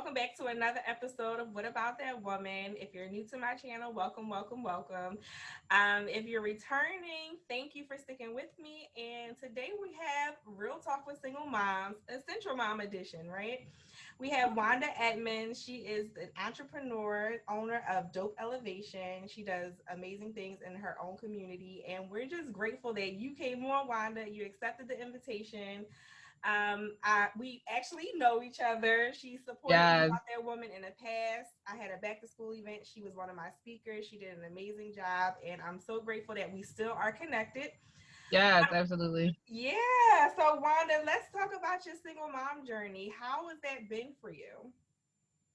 welcome back to another episode of What About That Woman. If you're new to my channel, welcome, welcome, welcome. If you're returning, thank you for sticking with me. And today we have Real Talk with Single Moms, Essential Mom Edition, right? We have Wanda Edmonds. She is an entrepreneur, owner of Dope Elevation. She does amazing things in her own community. And we're just grateful that you came on, Wanda. You accepted the invitation. We actually know each other. She supported me Yes, about that woman in the past. I had a back to school event. She was one of my speakers. She did an amazing job, and I'm so grateful that we still are connected. yes, absolutely. Yeah. So Wanda, let's talk about your single mom journey. How has that been for you?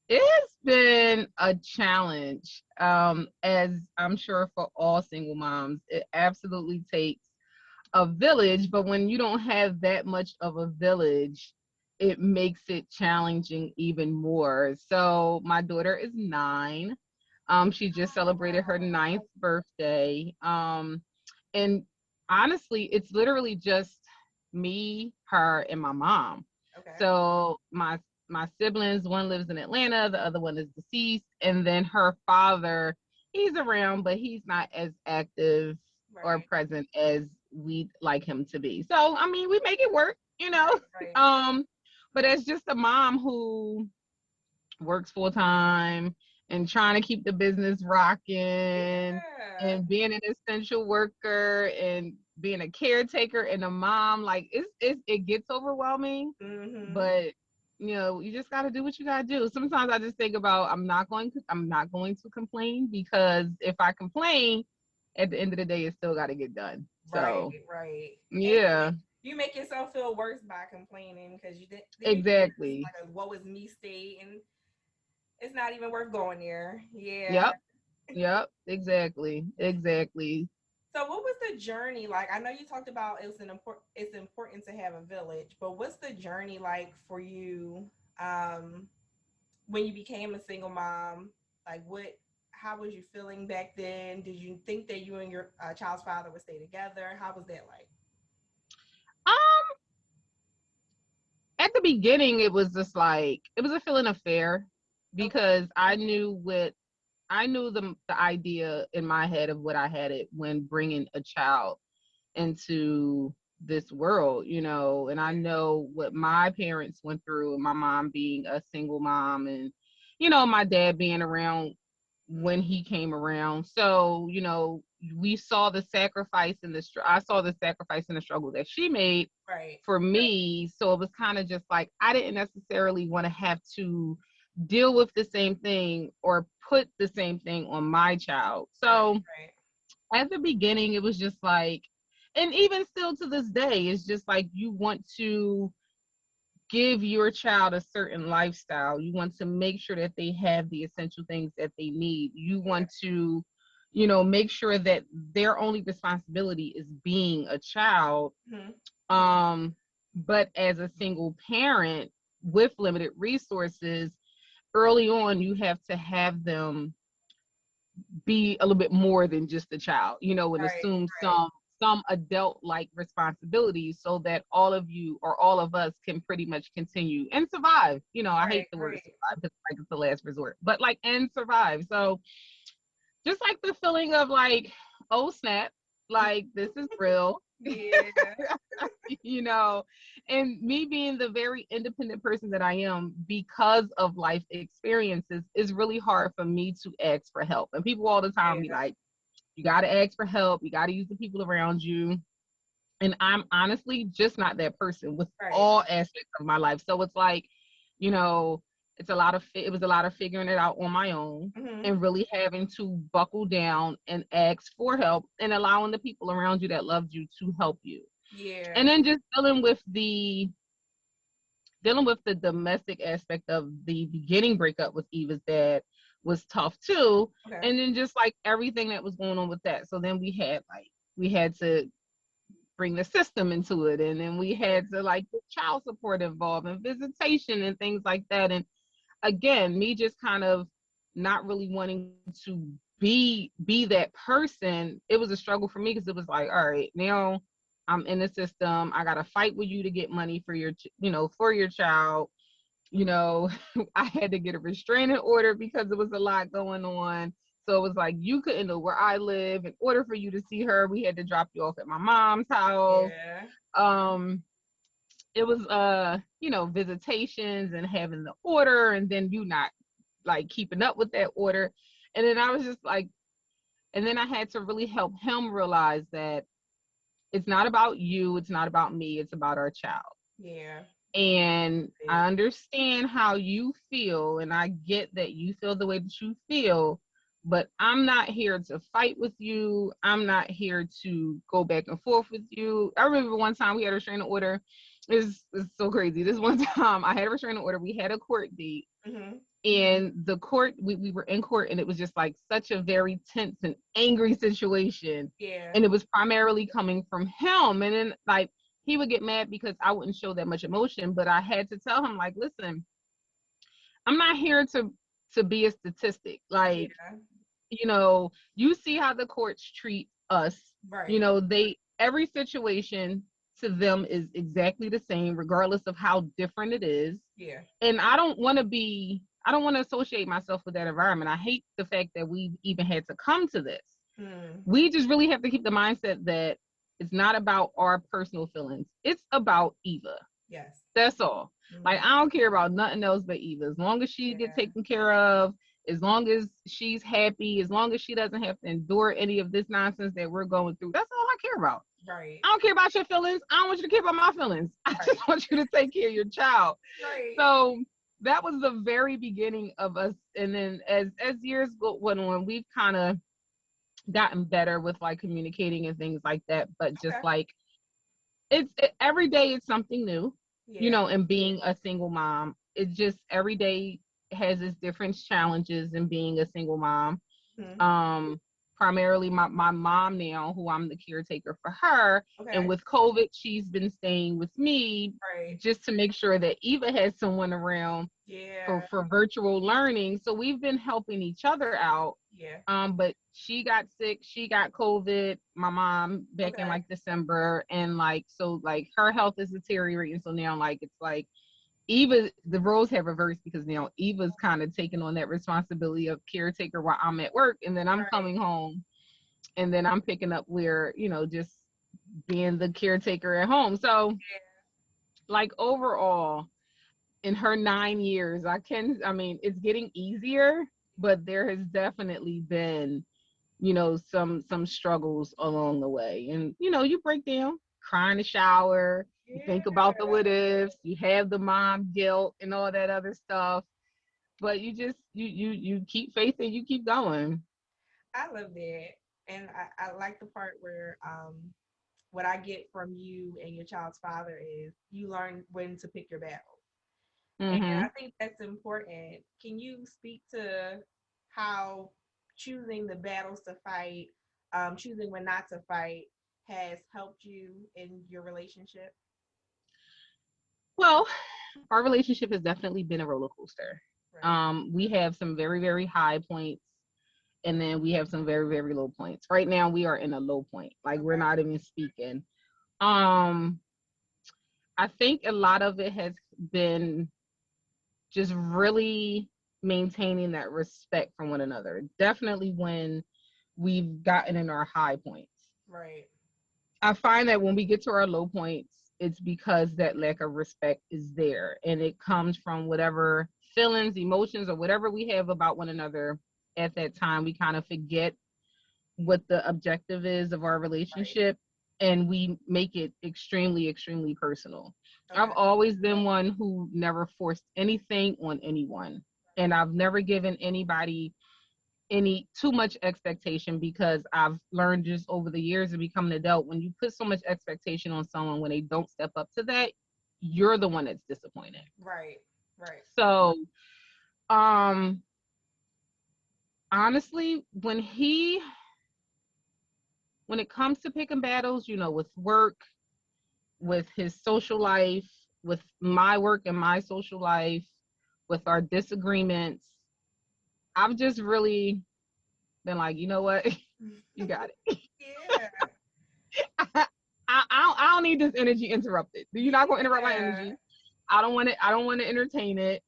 It's been a challenge, as I'm sure for all single moms. It absolutely takes a village, but when you don't have that much of a village, it makes it challenging even more. So my daughter is 9. She just celebrated her ninth birthday. And honestly, it's literally just me, her, and my mom. Okay. So my siblings, one lives in Atlanta, the other one is deceased, and then her father, he's around, but he's not as active or Right. present as we'd like him to be. So I mean, we make it work, you know. Right. Right. Um, but as just a mom who works full time and trying to keep the business rocking Yeah. and being an essential worker and being a caretaker and a mom, like it gets overwhelming, Mm-hmm. but you just got to do what you got to do. Sometimes I just think about I'm not going to complain, because if I complain, at the end of the day it still got to get done. Right. So Right. And yeah, you make yourself feel worse by complaining because you did. Then you get exactly. like a "woe is me" state, and it's not even worth going there. Yeah. Yep, yep, exactly. So what was the journey like? I know you talked about it's important to have a village, but what's the journey like for you um when you became a single mom? Like what how was you feeling back then? Did you think that you and your child's father would stay together? How was that like? Um, at the beginning, it was just like it was a feeling of fear, Okay. because I knew the idea in my head of what I had it when bringing a child into this world, and I know what my parents went through, and my mom being a single mom, and my dad being around when he came around. So, we saw the sacrifice and I saw the sacrifice and the struggle that she made Right. for me. So it was kind of just like I didn't necessarily want to have to deal with the same thing or put the same thing on my child. Right. So Right. at the beginning, it was just like, and even still to this day, it's just like you want to give your child a certain lifestyle. You want to make sure that they have the essential things that they need. You Yeah. want to, make sure that their only responsibility is being a child. Mhm. Um, but as a single parent with limited resources, early on, you have to have them be a little bit more than just a child, and Right. assume Right. some adult like responsibilities, so that all of you or all of us can pretty much continue and survive. I Right. hate the word Right. survive because like it's the last resort, but like and survive. So just like the feeling of like, oh snap, like this is real. Yeah. you know, and me being the very independent person that I am because of life experiences is really hard for me to ask for help. And people all the time be Yeah. like, you got to ask for help, you got to use the people around you. And I'm honestly just not that person with Right. all aspects of my life. So it's like, you know, it was a lot of figuring it out on my own, Mhm. and really having to buckle down and ask for help, and allowing the people around you that loved you to help you. And Yeah. then just dealing with the domestic aspect of the beginning breakup with Eva's dad was tough too. Okay. And then just like everything that was going on with that. So then we had to bring the system into it, and then we Yeah. had to like get child support involved and visitation and things like that. And again, me just kind of not really wanting to be that person, it was a struggle for me, because it was like, all right, now I'm in the system, I gotta fight with you to get money for your child, you know, I had to get a restraining order because there was a lot going on. So it was like, you couldn't know where I live. In order for you to see her, we had to drop you off at my mom's house. Yeah. Um, it was you know, visitations and having the order, and then you not like keeping up with that order. And then I was just like, and then I had to really help him realize that it's not about you, it's not about me, it's about our child. Yeah. And I Big. understand how you feel, and I get that you feel the way that you feel, but I'm not here to fight with you. I'm not here to go back and forth with you. I remember one time we had a restraining order. It's so crazy. This one time I had a restraining order. We had a court date, Mm-hmm. and the court, we were in court, and it was just like such a very tense and angry situation. Yeah. And it was primarily coming from him. And then like he would get mad because I wouldn't show that much emotion, but I had to tell him, like, listen, I'm not here to be a statistic. Like, Yeah. you know, you see how the courts treat us. You Right. know, they every situation to them is exactly the same, regardless of how different it is. Yeah. And I don't want to associate myself with that environment. I hate the fact that we've even had to come to this. Mm. We just really have to keep the mindset that it's not about our personal feelings. It's about Eva. Yes. That's all. Like, Mm-hmm. I don't care about nothing else but Eva. As long as she get Yeah. taken care of, as long as she's happy, as long as she doesn't have to endure any of this nonsense that we're going through, that's all I care about. Right. I don't care about your feelings. I don't want you to care about my feelings. I just Right. want you to take care of your child. Right. So that was the very beginning of us. And then as years went on, we've kind of gotten better with like communicating and things like that. But just Okay. like every day it's something new, you Yeah. know, and being a single mom, it just every day has its different challenges in being a single mom. Mm-hmm. um Primarily my mom now, who I'm the caretaker for her, and Okay. with COVID she's been staying with me Right. just to make sure that Eva has someone around Yeah. for virtual learning. So we've been helping each other out. Yeah. But she got sick, she got COVID, my mom, back in Okay. like December, and like so like her health is deteriorating. So now like it's like Eva, the roles have reversed because now Eva's kind of taking on that responsibility of caretaker while I'm at work, and then I'm Right. coming home, and then I'm picking up where, you know, just being the caretaker at home. So like overall, in her 9 years, I mean, it's getting easier, but there has definitely been, you know, some struggles along the way. And, you know, you break down, cry in the shower, you think Yeah. about the what ifs, you have the mom guilt and all that other stuff. But you just you keep faith and you keep going. I love that. And I like the part where what I get from you and your child's father is you learn when to pick your battles. And Hmm. I think that's important. Can you speak to how choosing the battles to fight, choosing when not to fight, has helped you in your relationship? Well, our relationship has definitely been a roller coaster. Right. We have some very, very high points, and then we have some very, very low points. Right now we are in a low point. Like, we're Okay. not even speaking. Um, I think a lot of it has been just really maintaining that respect for one another. Definitely when we've gotten in our high points. Right. I find that when we get to our low points, it's because that lack of respect is there, and it comes from whatever feelings, emotions, or whatever we have about one another at that time. We kind of forget what the objective is of our Right. relationship, and we make it extremely, extremely personal. I've Okay. always been one who never forced anything on anyone, and I've never given anybody any too much expectation, because I've learned just over the years of becoming an adult, when you put so much expectation on someone, when they don't step up to that, you're the one that's disappointed. Right. Right. So um honestly, when it comes to picking battles, you know, with work, with his social life, with my work and my social life, with our disagreements, I've just really been like, you know what? You got it. Yeah. I don't need this energy interrupted. You're not going to interrupt my Yeah. energy. I don't want to entertain it.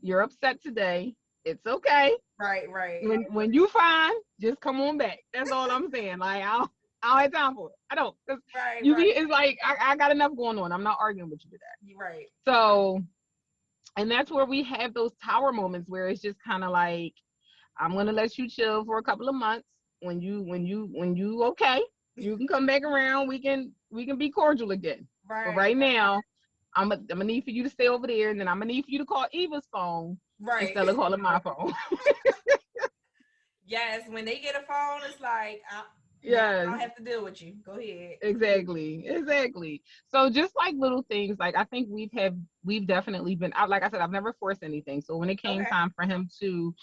You're upset today. It's okay. Right, right, When you fine, just come on back. That's all I'm saying. Like I don't have time for it. I don't. Cause right, you be, right, it's like I got enough going on. I'm not arguing with you today. right. So, and that's where we have those tower moments where it's just kind of like, I'm gonna let you chill for a couple of months. When you okay, you can come back around. We can be cordial again. But Right, right now, I'm gonna need for you to stay over there, and then I'm gonna need for you to call Eva's phone right. instead of calling my phone. Yes, when they get a phone, it's like, now I Yes, don't have to deal with you. Go ahead. exactly. So just like little things, like I think we've definitely been out. Like I said, I've never forced anything. So when it came Okay. time for him to,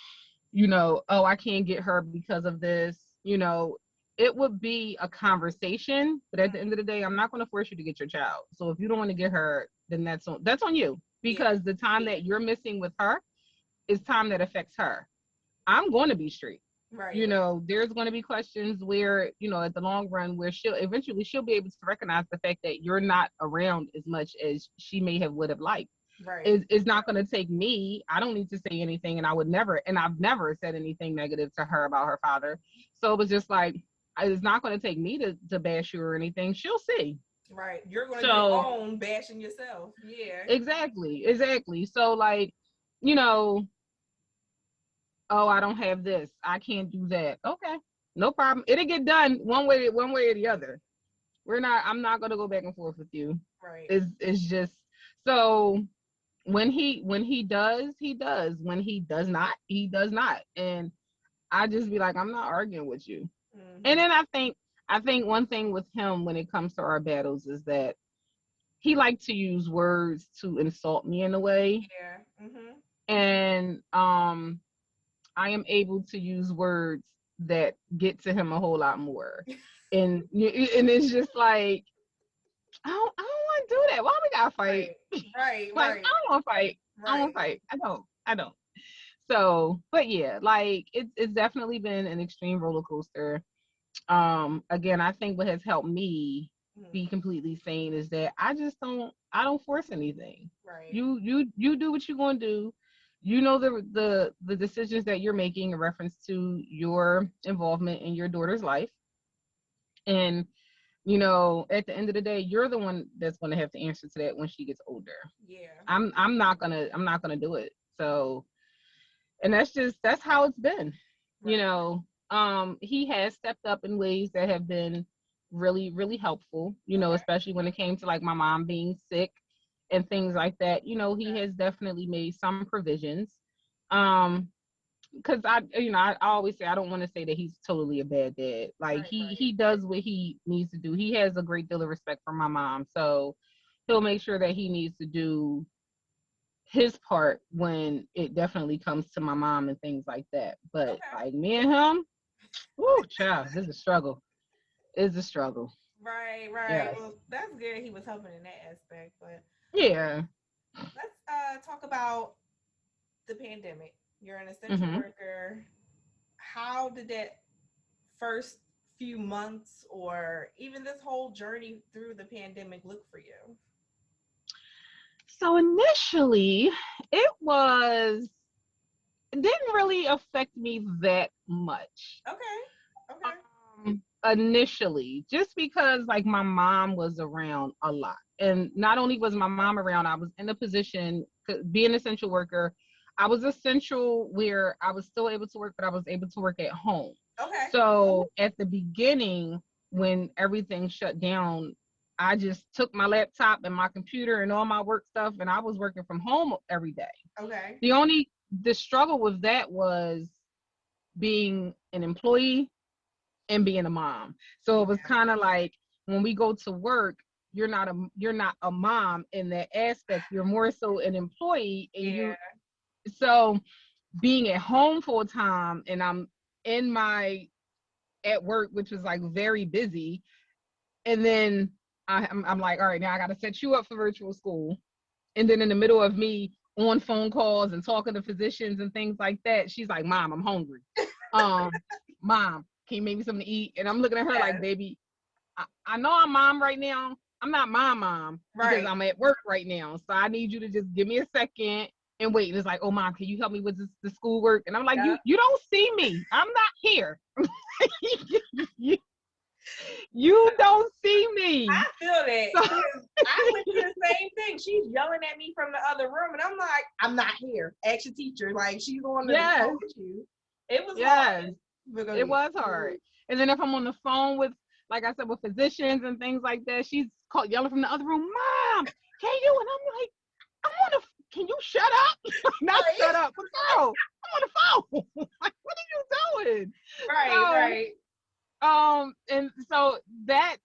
oh, I can't get her because of this, it would be a conversation. But at the end of the day, I'm not going to force you to get your child. So if you don't want to get her, then that's on you, Yeah. because the time that you're missing with her is time that affects her. I'm going to be straight. Right. There's going to be questions where, at the long run, where she'll be able to recognize the fact that you're not around as much as she may have would have liked. Right. It's not going to take me. I don't need to say anything, and I've never said anything negative to her about her father. So it was just like, it's not going to take me to bash you or anything. She'll see. Right. You're going to do your So own bashing yourself. Yeah. exactly. So like, you know, oh, I don't have this. I can't do that. Okay, no problem. It'll get done one way or the other. I'm not gonna go back and forth with you. Right. It's just, so when he does, he does. When he does not, he does not. And I just be like, I'm not arguing with you. And Hmm. then I think one thing with him when it comes to our battles is that he liked to use words to insult me in a way. Yeah. Hmm. And I am able to use words that get to him a whole lot more. And it's just like, I don't want to do that. Why we gotta fight? Right. Right. Like, I Right. don't want to fight. I don't Right. want to fight. I don't. So, but yeah, like it's definitely been an extreme roller coaster. Again, I think what has helped me Hmm. be completely sane is that I don't force anything. Right. You do what you're gonna do. The decisions that you're making in reference to your involvement in your daughter's life. And at the end of the day, you're the one that's gonna have to answer to that when she gets older. Yeah. I'm not gonna do it. So, and that's how it's been. you Right. know he has stepped up in ways that have been really, really helpful, Okay. especially when it came to like my mom being sick and things like that. He Okay. has definitely made some provisions. Um because I always say I don't want to say that he's totally a bad dad. Like, Right. he Right. does what he needs to do. He has a great deal of respect for my mom, so he'll make sure that he needs to do his part when it definitely comes to my mom and things like that. But Okay. like me and him, whoo, child, this is a struggle. It's a struggle. Right. Right. Yes. Well, that's good. He was helping in that aspect, but Yeah. let's talk about the pandemic. You're an essential hmm worker. How did that first few months or even this whole journey through the pandemic look for you? So initially, it was it didn't really affect me that much. Okay. Okay. Initially, just because like my mom was around a lot, and not only was my mom around, I was in a position to be an essential worker. I was essential where I was still able to work, but I was able to work at home. Okay. So at the beginning, when everything shut down, I just took my laptop and my computer and all my work stuff, and I was working from home every day. Okay. The struggle with that was being an employee and being a mom. So it was Yeah. kind of like, when we go to work, you're not a mom in that aspect. You're more so an employee, and Yeah. so being at home full time, and I'm in my at work, which was like very busy. And then I'm like, all right, now I got to set you up for virtual school. And then in the middle of me on phone calls and talking to physicians and things like that, she's like, Mom, I'm hungry. Um, Mom, can you make me something to eat? And I'm looking at her like, Yes. baby, I know I'm mom right now, I'm not my mom because Right. I'm at work right now. So I need you to just give me a second and wait. And it's like, oh mom, can you help me with the schoolwork? And I'm like, Yep. you don't see me. I'm not here. you, you don't see I me. feel that So because I went through the same thing. She's yelling at me from the other room, and I'm like, I'm not here. Ask your teacher. Like, she's on the yes, phone with you. It was yes, hard. But go it ahead. was hard. And then if I'm on the phone with, like I said, with physicians and things like that, she's called yelling from the other room, Mom, can you? And I'm like, I'm on the. Can you shut up? Not Right, shut up, but girl, I'm on the phone. Like, what are you doing? right, So, right. and so that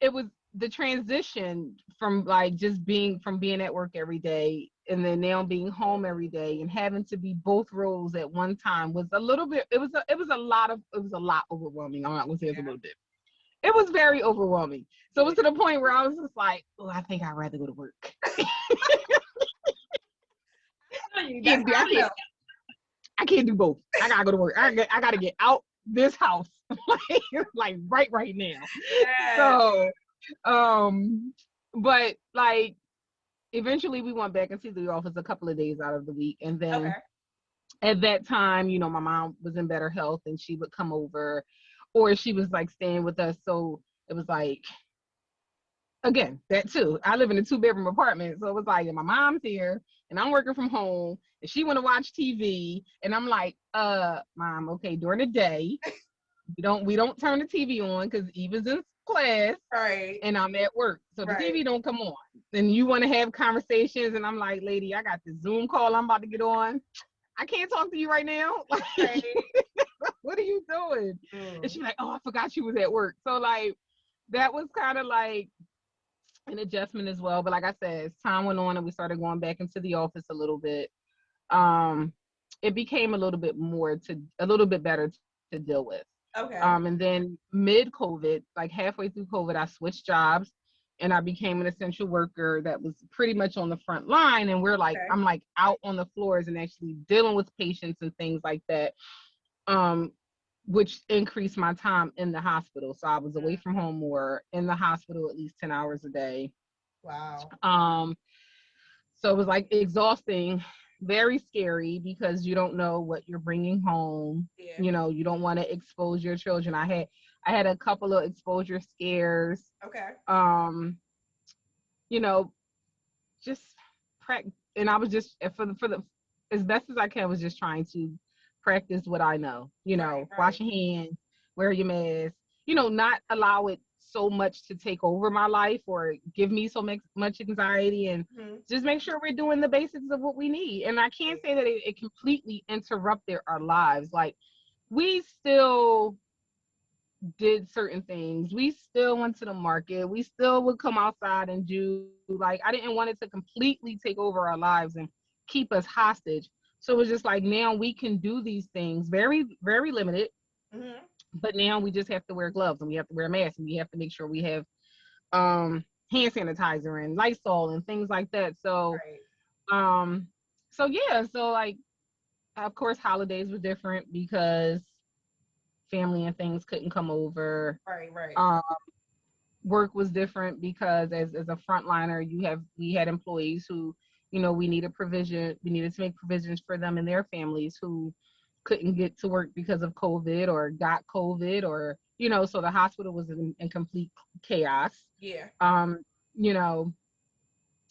it was the transition from like just being from being at work every day and then now being home every day and having to be both roles at one time was a little bit. It was a lot overwhelming. I'm not gonna say it's a Yeah. little bit. It was very overwhelming. So it Yeah. was to the point where I was just like, oh, I think I'd rather go to work. I feel you. That's Can't do. how I know. I can't do both. I gotta go to work. I gotta get out this house like right now. Yeah. So but like eventually we went back into the office a couple of days out of the week, and then Okay. at that time, you know, my mom was in better health and she would come over, or she was like staying with us. So it was like, again, that too. I live in a 2-bedroom apartment, so it was like, my mom's here and I'm working from home, and she want to watch TV, and I'm like, mom, okay, during the day we don't turn the TV on because Eva's in class Right. and I'm at work, so the Right. TV don't come on. And you want to have conversations, and I'm like, lady, I got this Zoom call I'm about to get on. I can't talk to you right now. Like, Right. what are you doing? And Mm. she's like, oh, I forgot you was at work. So like that was kind of like an adjustment as well. But like I said, as time went on and we started going back into the office a little bit, um, it became a little bit better to deal with. Okay. And then mid COVID, like halfway through COVID, I switched jobs and I became an essential worker that was pretty much on the front line. And Okay. I'm like out on the floors and actually dealing with patients and things like that, um, which increased my time in the hospital. So I was away from home more, in the hospital at least 10 hours a day. Wow. Um, so it was like exhausting, very scary because you don't know what you're bringing home. Yeah. You know, you don't want to expose your children. I had a couple of exposure scares. Okay. Um, you know, just and I was just for the as best as I can was just trying to practice what I know. You Right. know, Right. wash your hands, wear your mask. You know, not allow it so much to take over my life or give me so much anxiety, and Mhm. just make sure we're doing the basics of what we need. And I can't say that it completely interrupted our lives. Like, we still did certain things. We still went to the market. We still would come outside and do, like, I didn't want it to completely take over our lives and keep us hostage. So it was just like, now we can do these things, very, very limited, Mhm. but now we just have to wear gloves and we have to wear masks and we have to make sure we have um hand sanitizer and Lysol and things like that. So Right. um yeah, so like, of course holidays were different because family and things couldn't come over. Right. Right. Um Work was different because as a frontliner, we had employees who, you know, we needed to make provisions for them and their families who couldn't get to work because of COVID or got COVID, or, you know, so the hospital was in complete chaos. Yeah. um you know,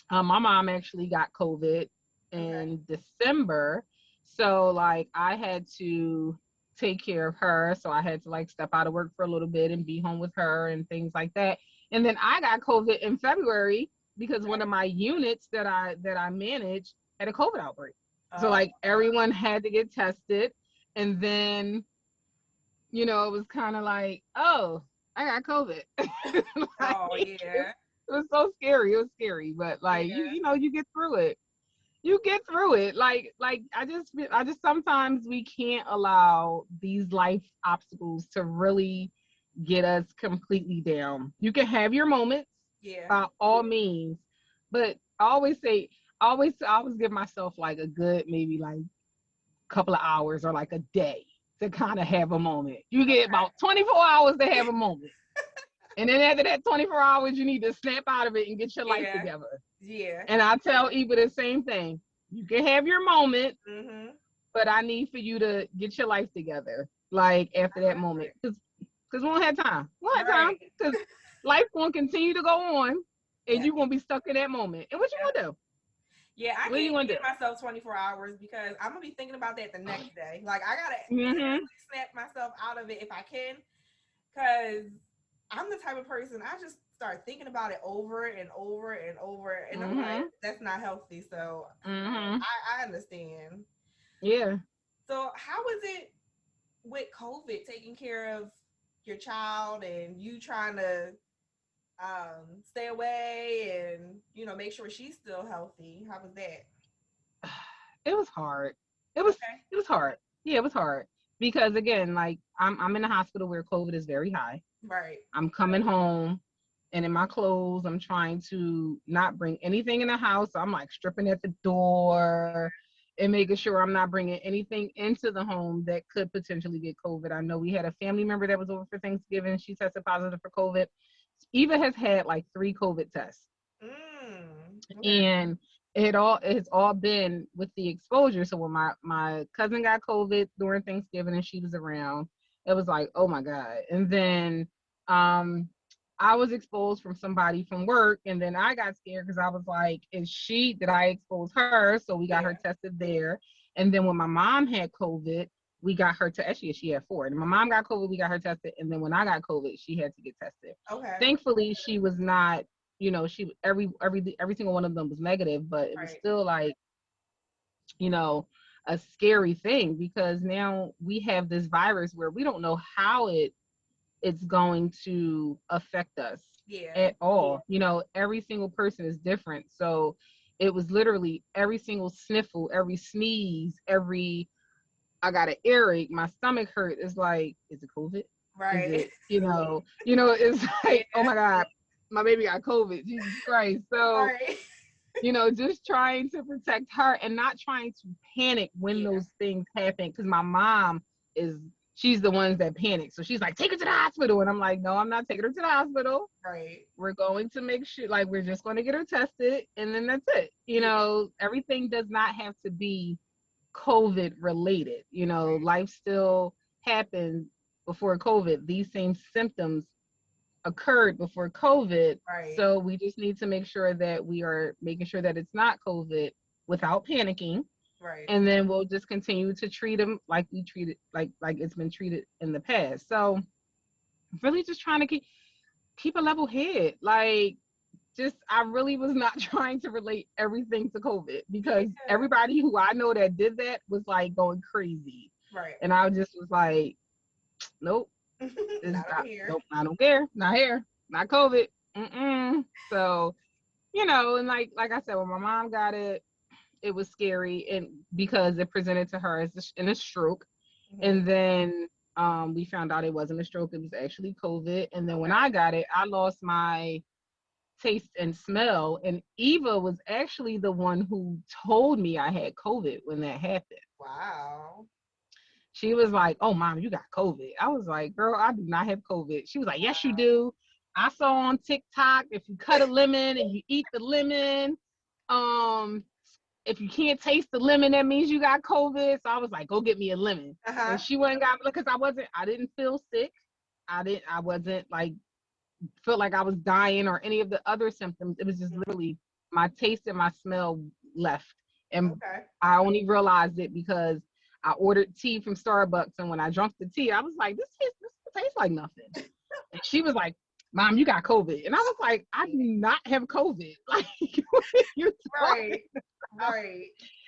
my mom actually got COVID Okay. in December. So like I had to take care of her. So I had to like step out of work for a little bit and be home with her and things like that. And then I got COVID in February because one of my units that I managed had a COVID outbreak. So Oh. like everyone had to get tested. And then, you know, it was kind of like, oh, I got COVID. Like, Oh. Yeah. it was so scary. It was scary, but like Yeah. you know, you get through it. You get through it. Like I just sometimes we can't allow these life obstacles to really get us completely down. You can have your moments Yeah. by all means, but I always give myself like a good maybe like couple of hours or like a day to kind of have a moment. You get Okay. about 24 hours to have a moment. And then after that 24 hours, you need to snap out of it and get your life Yeah. together. Yeah. And I tell Eva the same thing. You can have your moment, Mhm. but I need for you to get your life together. Like after that moment, because we won't have time. We won't have time Right. because life gonna continue to go on, and Yeah. you're gonna be stuck in that moment. And what you Yep. gonna do? Yeah, I What are you can't gonna do? give myself 24 hours because I'm gonna be thinking about that the next day. Like I gotta Mm-hmm. literally snap myself out of it if I can, because I'm the type of person I just start thinking about it over and over and over, and I'm like, Mm-hmm. that's not healthy. So Mm-hmm. I understand. Yeah. So how was it with COVID taking care of your child and you trying to stay away and make sure she's still healthy? How was that? It was hard. It was Okay. it was hard. Yeah, it was hard because again, like I'm in a hospital where COVID is very high. Right. I'm coming home and in my clothes, I'm trying to not bring anything in the house. So I'm like stripping at the door and making sure I'm not bringing anything into the home that could potentially get COVID. I know we had a family member that was over for Thanksgiving. She tested positive for COVID. Eva has had like 3 COVID tests. Okay. And it's all been with the exposure. So when my cousin got COVID during Thanksgiving and she was around, it was like, oh my God. And then um I was exposed from somebody from work, and then I got scared because I was like, did I expose her? So we got her Yeah. tested there. And then when my mom had COVID, we got her to actually she had 4. And my mom got COVID, we got her tested. And then when I got COVID, she had to get tested. Okay. Thankfully, she was not, she every single one of them was negative, but it was Right. still like, you know, a scary thing because now we have this virus where we don't know how it's going to affect us Yeah. at all. Every single person is different. So it was literally every single sniffle, every sneeze, every I got an earache, my stomach hurt. It's like, is it COVID? Is Right. it, it's Yeah. like, oh my God, my baby got COVID, Jesus Christ. So, Right. just trying to protect her and not trying to panic when Yeah. those things happen. Cause my mom is, she's the ones that panic. So she's like, take her to the hospital. And I'm like, no, I'm not taking her to the hospital. Right. We're going to make sure, like, we're just going to get her tested. And then that's it. Yeah. Everything does not have to be COVID related. Right. Life still happened before COVID. These same symptoms occurred before COVID. Right. So we just need to make sure that we are making sure that it's not COVID without panicking. Right. And then we'll just continue to treat them like we treated, like it's been treated in the past. So really just trying to keep a level head. Like, just I really was not trying to relate everything to COVID because Yeah. everybody who I know that did that was like going crazy. Right. And I just was like, nope, Not over here. nope, I don't care. Not here. Not COVID. Mm-mm. So, and like I said, when my mom got it, it was scary and because it presented to her as in a stroke. Hmm. And then we found out it wasn't a stroke, it was actually COVID. And then when Okay. I got it, I lost my taste and smell. And Eva was actually the one who told me I had COVID when that happened. Wow. She was like, "Oh, mom, you got COVID." I was like, "Girl, I do not have COVID." She was like, "Yes, you Wow. do. I saw on TikTok if you cut a lemon and you eat the lemon, um, if you can't taste the lemon, that means you got COVID." So I was like, "Go get me a lemon." Uh-huh. And she went and got because I didn't feel sick. I wasn't like felt like I was dying or any of the other symptoms. It was just literally my taste and my smell left. And Okay. I only realized it because I ordered tea from Starbucks. And when I drank the tea, I was like, this tastes like nothing. And she was like, Mom, you got COVID. And I was like, I do not have COVID. Like, what are you talking Right. about? Right.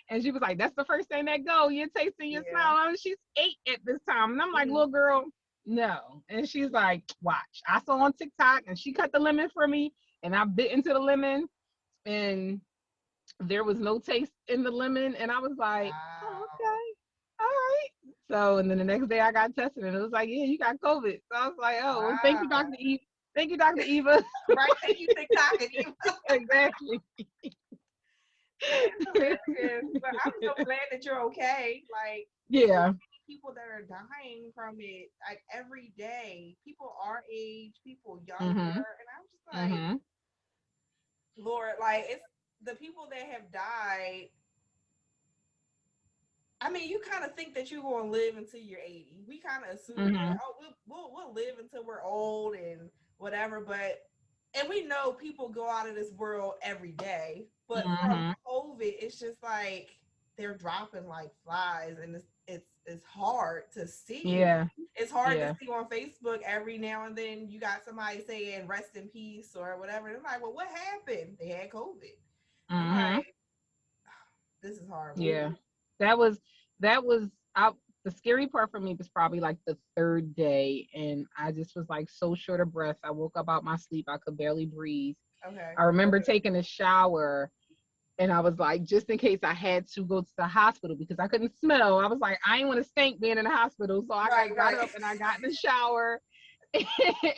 And she was like, that's the first thing that go, your taste and your Yeah. smell. I mean, she's 8 at this time. And I'm like, Hmm. little girl, no. And she's like, watch. I saw on TikTok and she cut the lemon for me and I bit into the lemon and there was no taste in the lemon. And I was like, oh, Wow. okay. All right. So, and then the next day I got tested and it was like, yeah, you got COVID. So I was like, oh, well, thank you, Wow. Dr. Eve. Thank you, Dr. Eva. Right. Thank you, TikTok and you. Exactly. That is hilarious. But I'm so glad that you're okay. Like, Yeah. people that are dying from it like every day. People our age, people younger, Mhm. and I'm just like, Mhm. Lord, like it's the people that have died. I mean, you kind of think that you're going to live until you're 80. We kind of assume that, Mhm. oh, we'll live until we're old and whatever. But, and we know people go out of this world every day. But from Mhm. COVID, it's just like they're dropping like flies, and it's hard to see. Yeah. It's hard to Yeah. see on Facebook every now and then. You got somebody saying "rest in peace" or whatever. And I'm like, well, what happened? They had COVID. I'm Mhm. like, this is horrible. Yeah. That was I the scary part for me was probably like the third day, and I just was like so short of breath. I woke up out my sleep. I could barely breathe. Okay. I remember taking a shower, and I was like, just in case I had to go to the hospital because I couldn't smell. I was like, I ain't want to stink being in the hospital. So Right, got right. up and I got in the shower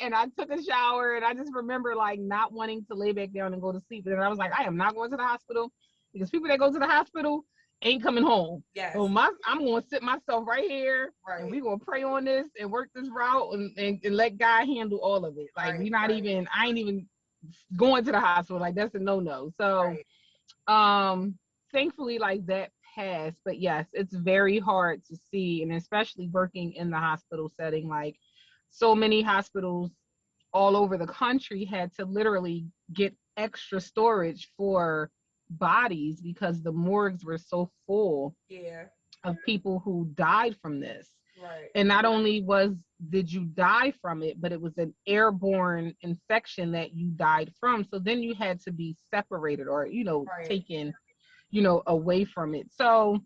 and I took a shower, and I just remember like not wanting to lay back down and go to sleep. And then I was like, I am not going to the hospital because people that go to the hospital ain't coming home. So Yes, I'm going to sit myself right here, and right, we're going to pray on this and work this route, and let God handle all of it. Like, right, we not right, even, I ain't even going to the hospital. Like, that's a no-no. So, right. um, thankfully, like, that passed. But yes, it's very hard to see, and especially working in the hospital setting, like, so many hospitals all over the country had to literally get extra storage for bodies because the morgues were so full Yeah, of people who died from this. right. And not only did you die from it, but it was an airborne infection that you died from. So then you had to be separated, or, Right. taken, away from it. So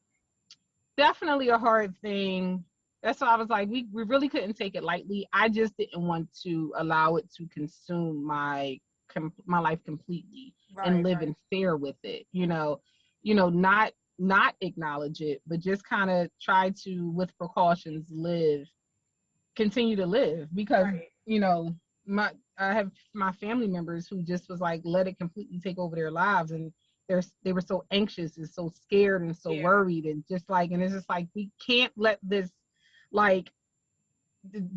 definitely a hard thing. That's why I was like, we really couldn't take it lightly. I just didn't want to allow it to consume my life completely and Right, live right, in fear with it. Not acknowledge it, but just kind of try to, with precautions, continue to live, because right. you know my I have my family members who just was like, let it completely take over their lives, and they were so anxious and so scared and so Yeah, worried, and it's just like, we can't let this, like,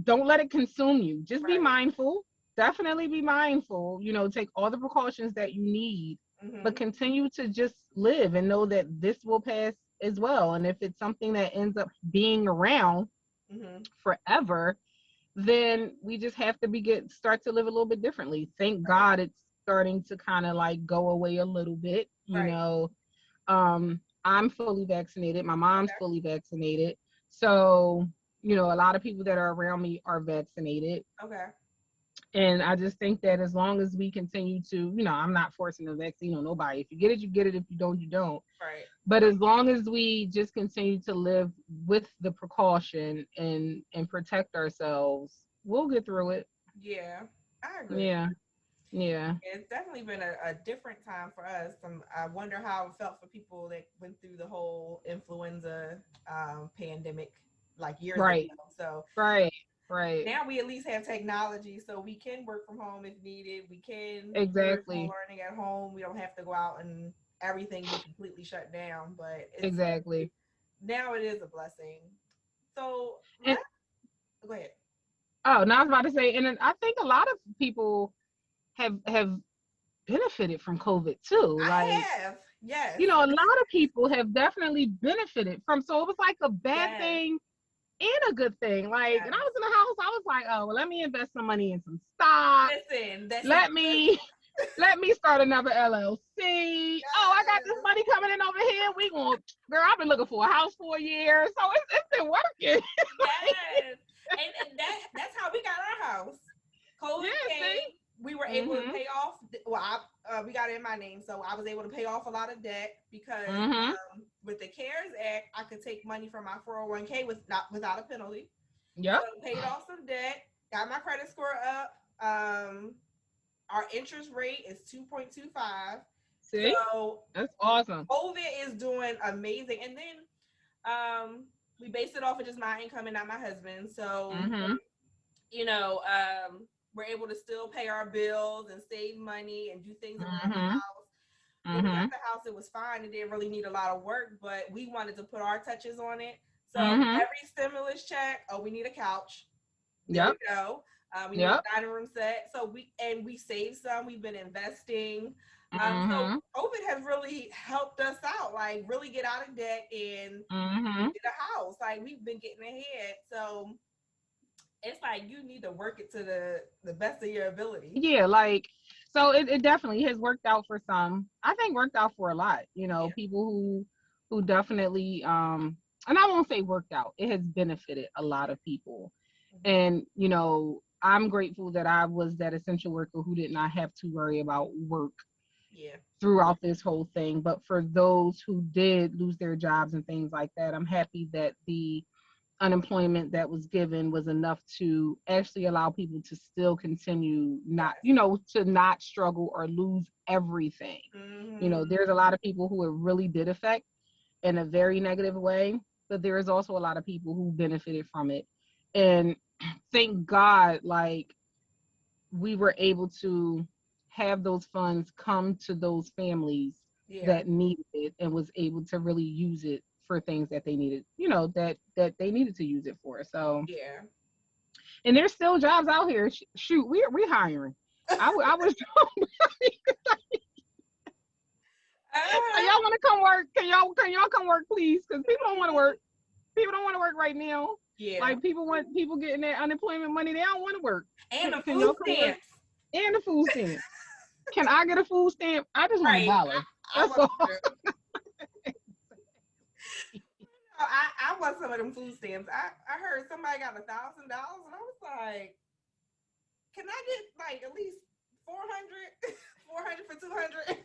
don't let it consume you. Just be right. mindful. Definitely be mindful. Take all the precautions that you need, but Mm-hmm. continue to just live and know that this will pass as well. And if it's something that ends up being around Mm-hmm. forever, then we just have to start to live a little bit differently. Thank Right, God it's starting to kind of like go away a little bit. right. I'm fully vaccinated. My mom's Okay, fully vaccinated. So, a lot of people that are around me are vaccinated. okay. And I just think that as long as we continue to, I'm not forcing a vaccine on nobody. If you get it, you get it. If you don't, you don't. Right. But as long as we just continue to live with the precaution and protect ourselves, we'll get through it. Yeah, I agree. Yeah. Yeah. It's definitely been a different time for us. I wonder how it felt for people that went through the whole influenza pandemic like years ago. Right. So Right. Right. now we at least have technology, so we can work from home if needed. We can do virtual Exactly. learning at home. We don't have to go out and everything be completely shut down. But it's Exactly. now it is a blessing. So And let's go ahead. oh, now I was about to say, and then I think a lot of people have benefited from COVID too. Like, I have, yes, a lot of people have definitely benefited from, so it was like a bad yes, thing and a good thing. Like, and I yes. was in the house, I was like, oh, well, let me invest some money in some stocks. Listen, that's a Let good. me let me start another LLC. Oh, I got this Yes, money coming in over here. We going, girl, I've been looking for a house for a year. So it's been working. yes, and that's how we got our house. COVID Yeah, see? came, we were able to Mm-hmm. pay off. Well, we got it in my name, so I was able to pay off a lot of debt because Mm-hmm. with the CARES Act, I could take money from my 401k without a penalty. So Yep. paid off some debt, got my credit score up. Our interest rate is 2.25. See? So That's awesome. COVID is doing amazing, and then we based it off of just my income and not my husband. So Mm-hmm. you know, we're able to still pay our bills and save money and do things around the Mm-hmm. house. When we got Mm-hmm. the house, it was fine. It didn't really need a lot of work, but we wanted to put our touches on it. So Mm-hmm. every stimulus check, oh, we need a couch. There we Yep. go. We need Yep. a dining room set. So we saved some. We've been investing. So Mm-hmm. COVID has really helped us out, like really get out of debt and Mm-hmm. get a house. Like we've been getting ahead. So it's like you need to work it to the best of your ability. Yeah, like so it definitely has worked out for some. I think worked out for a lot, Yeah. people who definitely and I won't say worked out. It has benefited a lot of people. Mhm. And I'm grateful that I was that essential worker who did not have to worry about work Yeah. throughout this whole thing. But for those who did lose their jobs and things like that, I'm happy that the unemployment that was given was enough to actually allow people to still continue, not Yes. to not struggle or lose everything. Hmm. There's a lot of people who it really did affect in a very negative way, but there is also a lot of people who benefited from it. And thank God, like, we were able to have those funds come to those families Yeah. that needed it and was able to really use it for things that they needed, that they needed to use it for. So, Yeah. and there's still jobs out here. Shoot, we hiring. I was y'all want to come work? Can y'all come work, please? Because people don't want to work. People don't want to work right now. Yeah. Like, people getting that unemployment money. They don't want to work. And Can, the can food y'all come work? stamps. And the food stamp. Can I get a food stamp? I just want a Right. dollar. I That's want all. I want some of them food stamps. I heard somebody got $1,000 and I was like, can I get like at least 400, 400 for 200?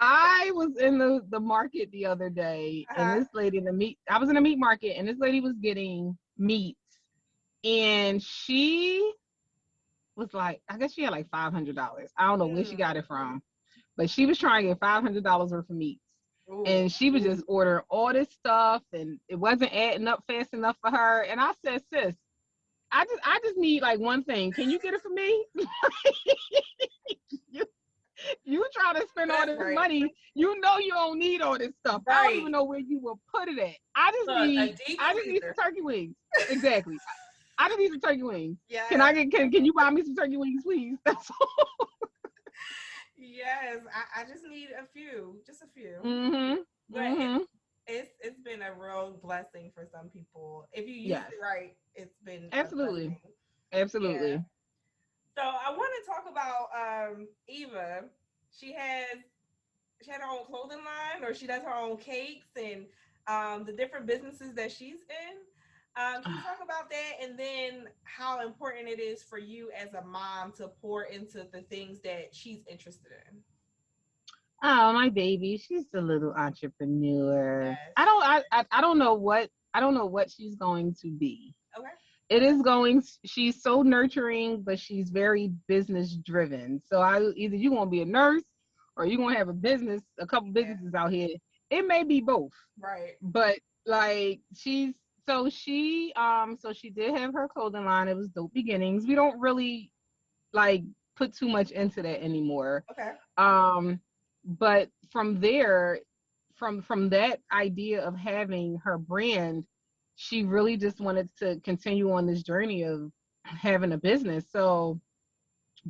I was in the market the other day, and Uh-huh. this lady in the meat. I was in the meat market, and this lady was getting meats, and she was like, I guess she had like $500. I don't know where she got Mm. it from, but she was trying to get $500 worth of meats. Ooh. And she was just ordering all this stuff, and it wasn't adding up fast enough for her. And I said, sis, I just need like one thing. Can you get it for me? you you trying to spend all That's this right. money. You don't need all this stuff. I don't even Right. know where you will put it at. I just Look, a need deep I just need some freezer. turkey wings. Exactly. I just need some turkey wings. Can Yeah. I get can you buy me some turkey wings, please? That's all. Yes. I just need a few, just a few. Mhm. But Mhm. it's been a real blessing for some people. If you use Yes. it right, it's been a Absolutely. blessing. Yeah. Absolutely. So I want to talk about Eva. She has she had her own clothing line, or she does her own cakes and the different businesses that she's in. Can you talk about that, and then how important it is for you as a mom to pour into the things that she's interested in? Oh, my baby. She's a little entrepreneur. Yes, I she don't I don't know what she's going to be. okay. It is going she's so nurturing, but she's very business driven. So either you're going to be a nurse or you're going to have a couple Yeah, businesses out here. It may be both. right. But like she did have her clothing line. It was dope beginnings. We don't really like put too much into that anymore. Okay. Um, but from there, from that idea of having her brand, she really just wanted to continue on this journey of having a business. So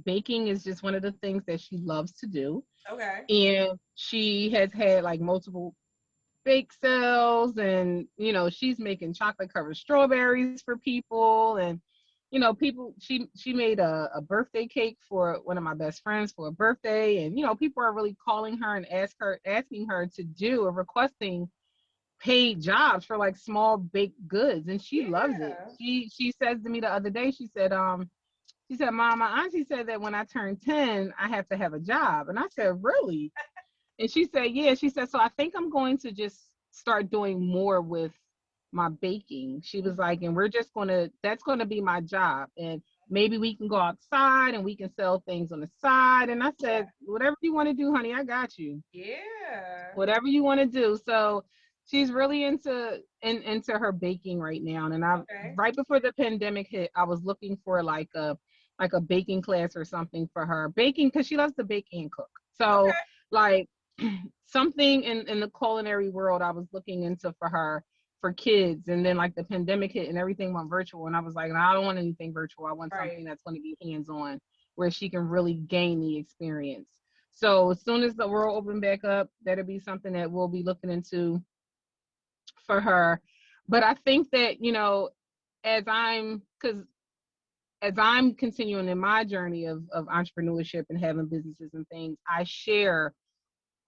baking is just one of the things that she loves to do. Okay. And she has had like multiple bake sales, and she's making chocolate covered strawberries for people. And people she made a birthday cake for one of my best friends for a birthday. And people are really calling her and asking her to do or requesting paid jobs for like small baked goods, and she loves it. Yeah. She says to me the other day, she said, Mom, my auntie said that when I turn 10 I have to have a job. And I said, really? And she said, yeah. She said, so I think I'm going to just start doing more with my baking. She was like, and that's going to be my job. And maybe we can go outside and we can sell things on the side. And I Yeah. said, whatever you want to do, honey, I got you. Yeah. Whatever you want to do. So she's really into her baking right now. And I Okay. right before the pandemic hit, I was looking for like a baking class or something for her. Baking, because she loves to bake and cook. So Okay. like something in the culinary world I was looking into for her for kids, and then like the pandemic hit and everything went virtual, and I was like, no, I don't want anything virtual. I want something Right. that's going to be hands on, where she can really gain the experience. So as soon as the world open back up, that'll be something that we'll be looking into for her. But I think that, as I'm continuing in my journey of entrepreneurship and having businesses and things, I share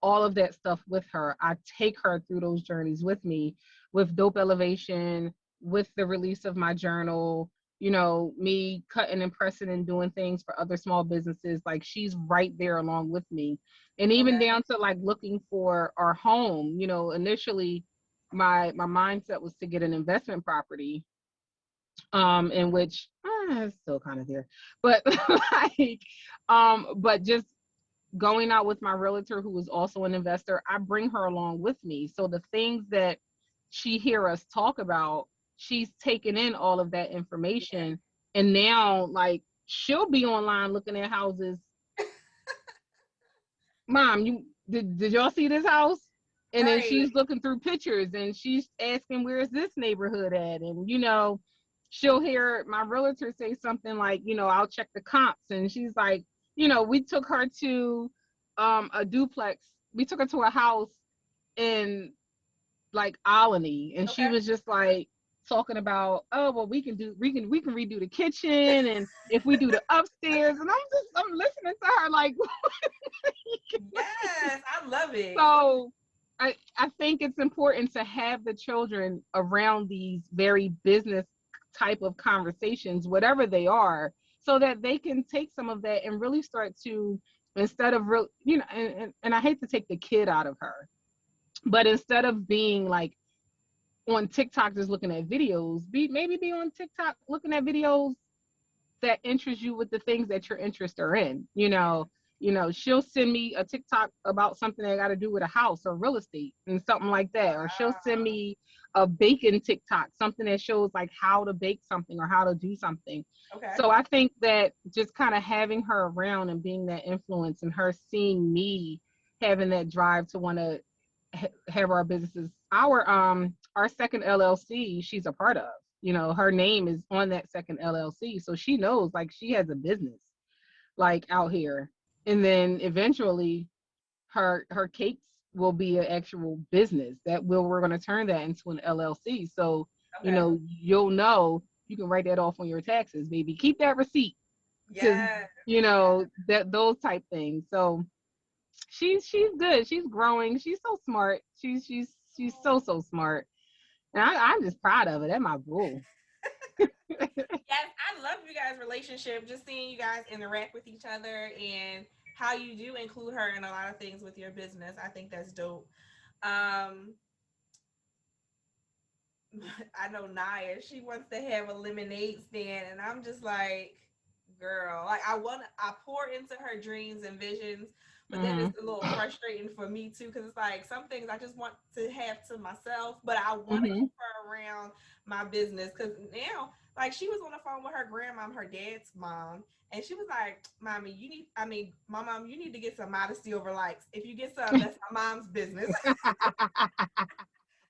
all of that stuff with her. I take her through those journeys with me, with Dope Elevation, with the release of my journal, me cutting and pressing and doing things for other small businesses. Like, she's right there along with me. And even Okay. down to like looking for our home. Initially my mindset was to get an investment property, in which it's still kind of there, but like, but just going out with my realtor, who is also an investor, I bring her along with me. So the things that she hear us talk about, she's taken in all of that Yeah. information. And now, like, she'll be online looking at houses. Mom, did y'all see this house? And then Right. she's looking through pictures and she's asking, where's this neighborhood at? And she'll hear my realtor say something like, I'll check the comps. And she's like, we took her to a duplex. We took her to a house in like Alany, and she Okay. was just like talking about, oh well, we can redo the kitchen, and if we do the upstairs. And I'm listening to her like, Yes, I love it. so I think it's important to have the children around these very business type of conversations, whatever they are, so that they can take some of that and really start to, instead of real, and I hate to take the kid out of her, but instead of being like on TikTok just looking at videos, maybe be on TikTok looking at videos that interest you with the things that your interests are in. She'll send me a TikTok about something that got to do with a house or real estate and something like that. Or she'll send Wow. me a baking TikTok, something that shows like how to bake something or how to do something. Okay. So I think that just kind of having her around and being that influence, and her seeing me having that drive to want to have our businesses, our second LLC, she's a part of. Her name is on that second LLC, so she knows like she has a business like out here. And then eventually her cakes will be an actual business that we're going to turn that into an LLC. So Okay. you'll know, you can write that off on your taxes, baby. Keep that receipt, because Yes. that those type things. So she's good. She's growing. She's so smart. She's so smart. And I'm just proud of it. That's my boo. Yes, I love you guys' relationship. Just seeing you guys interact with each other and how you do include her in a lot of things with your business. I think that's dope. Um, I know Naya, she wants to have a lemonade stand, and I'm just like, girl, like I pour into her dreams and visions, but then Mhm. it's a little frustrating for me too, because it's like some things I just want to have to myself, but I want to Mhm. keep her around my business because now, like, she was on the phone with her grandma, her dad's mom, and she was like, "Mommy, my mom, you need to get some modesty over likes. If you get some, that's my mom's business."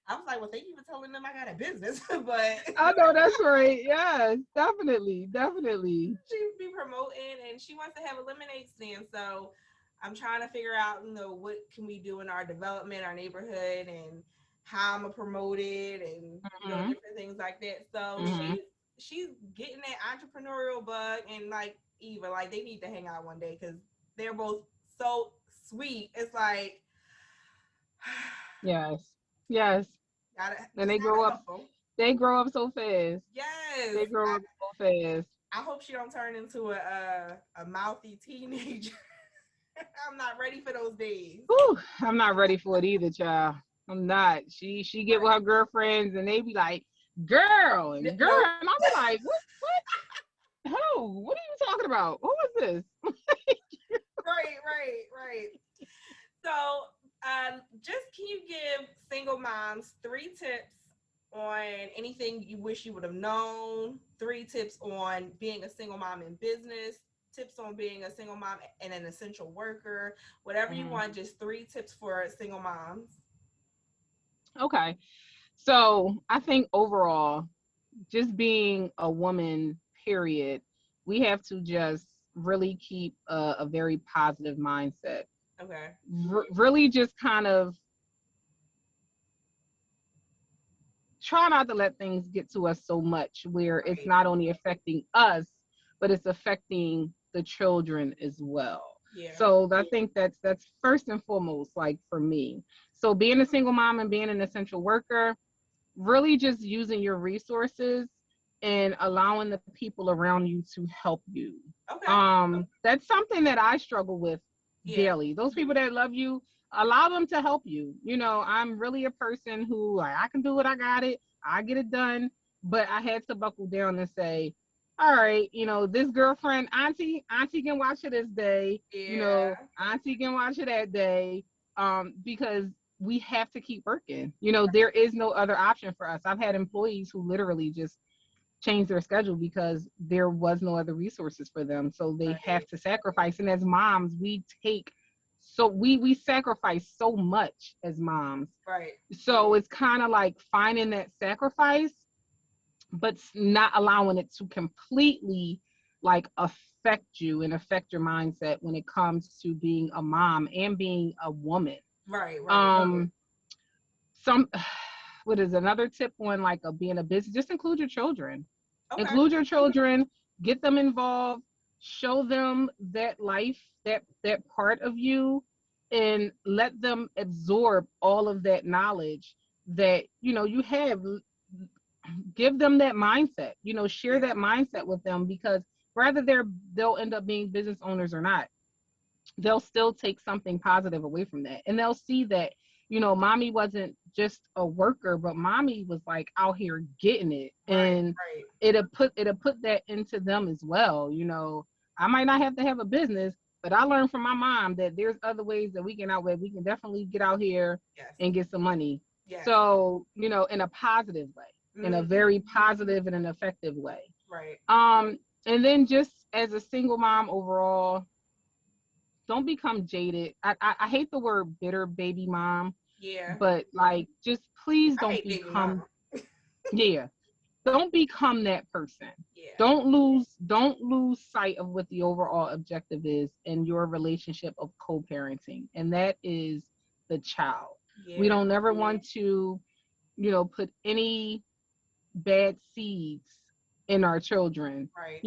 I was like, well, thank you for telling them I got a business, but I know that's right. Yes, definitely, definitely. she be promoting and she wants to have a lemonade stand. So I'm trying to figure out, what can we do in our development, our neighborhood, and how I'm gonna promote it, and Mhm. different things like that. So Mhm. she's getting that entrepreneurial bug, and like Eva, like they need to hang out one day because they're both so sweet. It's like Yes. Yes. gotta And just they grow gotta up. hustle. They grow up so fast. Yes, They grow up so fast. I hope she don't turn into a mouthy teenager. I'm not ready for those days. Whew, I'm not ready for it either, child. I'm not. She get with her Right. girlfriends and they be like, girl and girl, Nope. and I'll be like, what? Who? What are you talking about? Who is this? Right, right, right. So, just can you give single moms 3 tips on anything you wish you would have known? 3 tips on being a single mom in business. Tips on being a single mom and an essential worker. Whatever you Mhm. want, just 3 tips for single moms. Okay. So I think overall, just being a woman, period, we have to just really keep a very positive mindset. Okay. Really just kind of try not to let things get to us so much where it's Right. not only affecting us, but it's affecting the children as well. Yeah. So I think that's first and foremost, like for me. So being a single mom and being an essential worker, really just using your resources and allowing the people around you to help you. Okay. That's something that I struggle with Yeah. daily. Those people that love you, allow them to help you. I'm really a person who, like, I can do it, I got it, I get it done. But I had to buckle down and say, all right, this girlfriend, auntie can watch it this day, Yeah. auntie can watch it that day. Because we have to keep working. There is no other option for us. I've had employees who literally just changed their schedule because there was no other resources for them. So they have Right. to sacrifice. And as moms, we sacrifice so much as moms. Right. So it's kind of like finding that sacrifice, but not allowing it to completely like affect you and affect your mindset when it comes to being a mom and being a woman. Right. Right. Some what is another tip on like being a business, just Okay. include your children, get them involved, show them that life, that part of you, and let them absorb all of that knowledge that you have. Give them that mindset, share Yeah. that mindset with them, because whether they'll end up being business owners or not, they'll still take something positive away from that. And they'll see that, mommy wasn't just a worker, but mommy was like out here getting it. Right. And Right. it'll put that into them as well. I might not have to have a business, but I learned from my mom that there's other ways that we can definitely get out here Yes. and get some money. Yes. So, in a positive way, in a Mm, very positive and an effective way. right. And then just as a single mom overall, don't become jaded. I hate the word bitter baby mom, Yeah. but like just please I don't hate baby mama. become, yeah, don't become that person. Yeah. Don't lose sight of what the overall objective is in your relationship of co-parenting, and that is the child. We Yeah. don't never want to, put any bad seeds in our children. Right.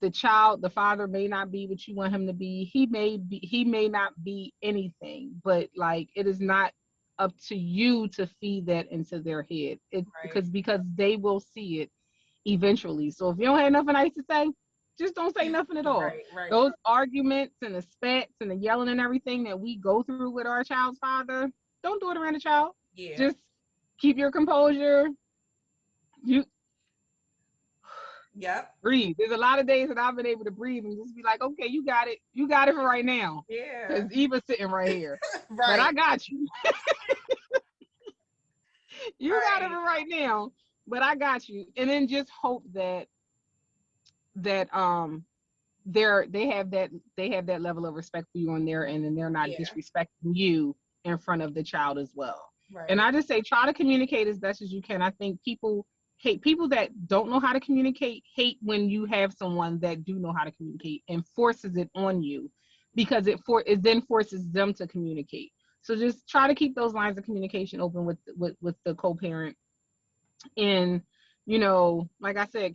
The child, the father may not be what you want him to be. He may not be anything, but like it is not up to you to feed that into their head. It's Right. because they will see it eventually. So if you don't have nothing nice to say, just don't say nothing at all. Right. Right. Those arguments and the spats and the yelling and everything that we go through with our child's father, don't do it around the child. Yeah. Just keep your composure. You Yep. breathe. There's a lot of days that I've been able to breathe and just be like, okay, you got it. You got it for right now. Yeah. Because Eva's sitting right here. But Right. I got you. You got it Right. for right now. But I got you. And then just hope that they have that level of respect for you on their end, and they're not Yeah. disrespecting you in front of the child as well. And Right. I just say try to communicate as best as you can. I think people that don't know how to communicate hate when you have someone that do know how to communicate and forces it on you, because it then forces them to communicate. So just try to keep those lines of communication open with the co-parent. And like I said,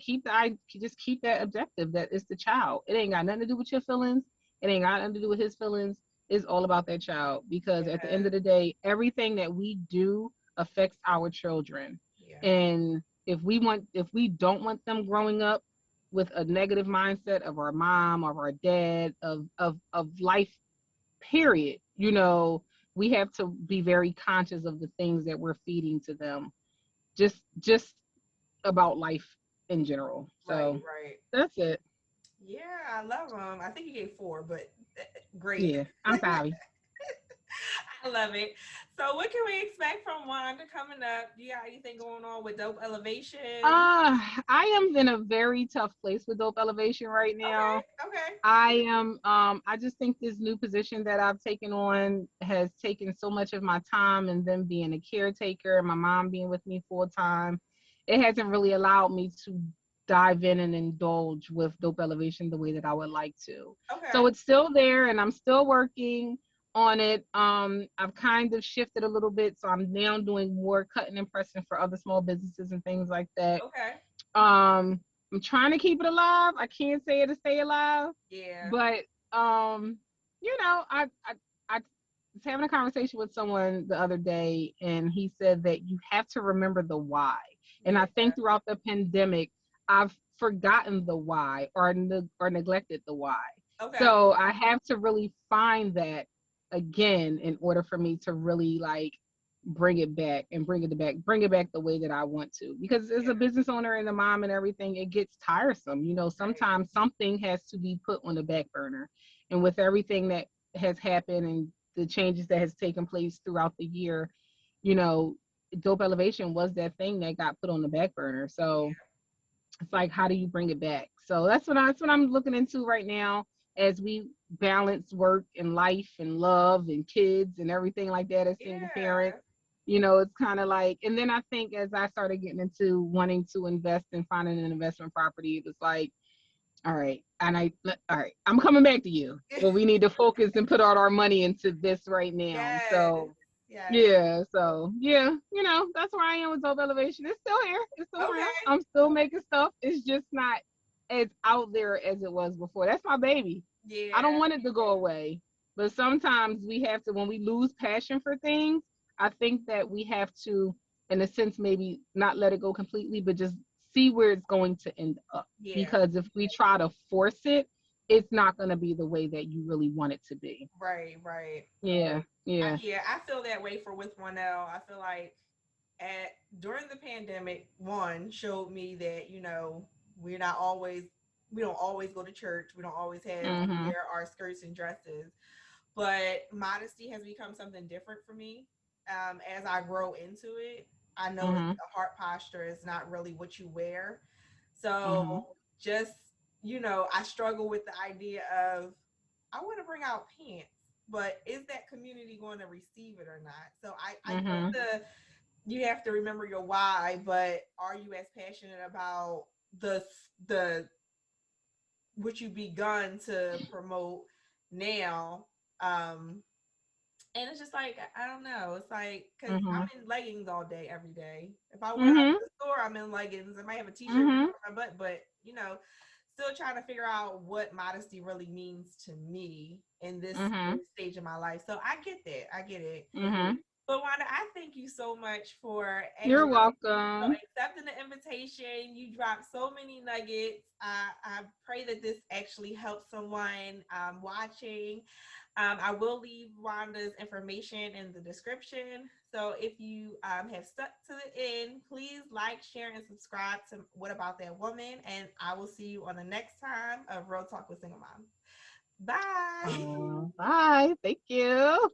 just keep that objective that it's the child. It ain't got nothing to do with your feelings. It ain't got nothing to do with his feelings. It's all about that child, because at the end Yeah. of the day, everything that we do affects our children. Yeah. And if we don't want them growing up with a negative mindset of our mom or our dad of life, period, we have to be very conscious of the things that we're feeding to them, just about life in general. Right. So Right. that's it. Yeah. I love them. I think you gave four, but great. Yeah, I'm sorry. I love it. So, what can we expect from Wanda coming up? Do you got anything going on with Dope Elevation? I am in a very tough place with Dope Elevation right Okay, now. okay, I just think this new position that I've taken on has taken so much of my time, and then being a caretaker and my mom being with me full time, it hasn't really allowed me to dive in and indulge with Dope Elevation the way that I would like to. okay, So it's still there and I'm still working on it. I've kind of shifted a little bit, so I'm now doing more cutting and pressing for other small businesses and things like that. okay. um I'm trying to keep it alive. I can't say it to stay alive, Yeah, but um, I was having a conversation with someone the other day, and he said that you have to remember the why. And I yeah. think throughout the pandemic, I've forgotten the why, or neglected the why. Okay. So I have to really find that again in order for me to really like bring it back and bring it back the way that I want to. Because as Yeah, a business owner and a mom and everything, it gets tiresome. right. Sometimes something has to be put on the back burner. And with everything that has happened and the changes that has taken place throughout the year, you know, Dope Elevation was that thing that got put on the back burner. So Yeah, it's like, how do you bring it back? So that's what I'm looking into right now as we balance work and life and love and kids and everything like that as single parents. yeah, It's kind of like, and then I think as I started getting into wanting to invest and finding an investment property, it was like, all right, I'm coming back to you, but we need to focus and put all our money into this right now. yes, So yes. yeah, so yeah, that's where I am with Dope Elevation. It's still here, it's still around. Okay. I'm still making stuff. It's just not as out there as it was before. That's my baby. I don't Yeah, want it to go away. But sometimes we have to, when we lose passion for things, I think that we have to, in a sense, maybe not let it go completely, but just see where it's going to end up. yeah. Because if we try to force it, it's not going to be the way that you really want it to be. Right, right. Yeah, yeah. Yeah, I feel that way for with 1L. I feel like at during the pandemic, one showed me that we're not always we don't always go to church. We don't always have to Mhm. wear our skirts and dresses. But modesty has become something different for me. As I grow into it, I know it's Mhm. a heart posture. It's not really what you wear. So Mhm. just I struggle with the idea of I want to bring out pants, but is that community going to receive it or not? So I get Mhm. you have to remember your why, but are you as passionate about the the what you begun to promote now? Um, and it's just like I don't know. It's like because Mhm. I'm in leggings all day every day. If I went out to Mhm. the store, I'm in leggings. I might have a t-shirt Mhm. on my butt, but still trying to figure out what modesty really means to me in this Mhm. new stage of my life. So I get that. I get it. Mhm. But Wanda, I thank you so much for You're so welcome. accepting the invitation. You dropped so many nuggets. I pray that this actually helps someone watching. I will leave Wanda's information in the description. So if you have stuck to the end, please like, share, and subscribe to What About That Woman. And I will see you on the next time of Real Talk with Single Moms. Bye. Bye. Thank you.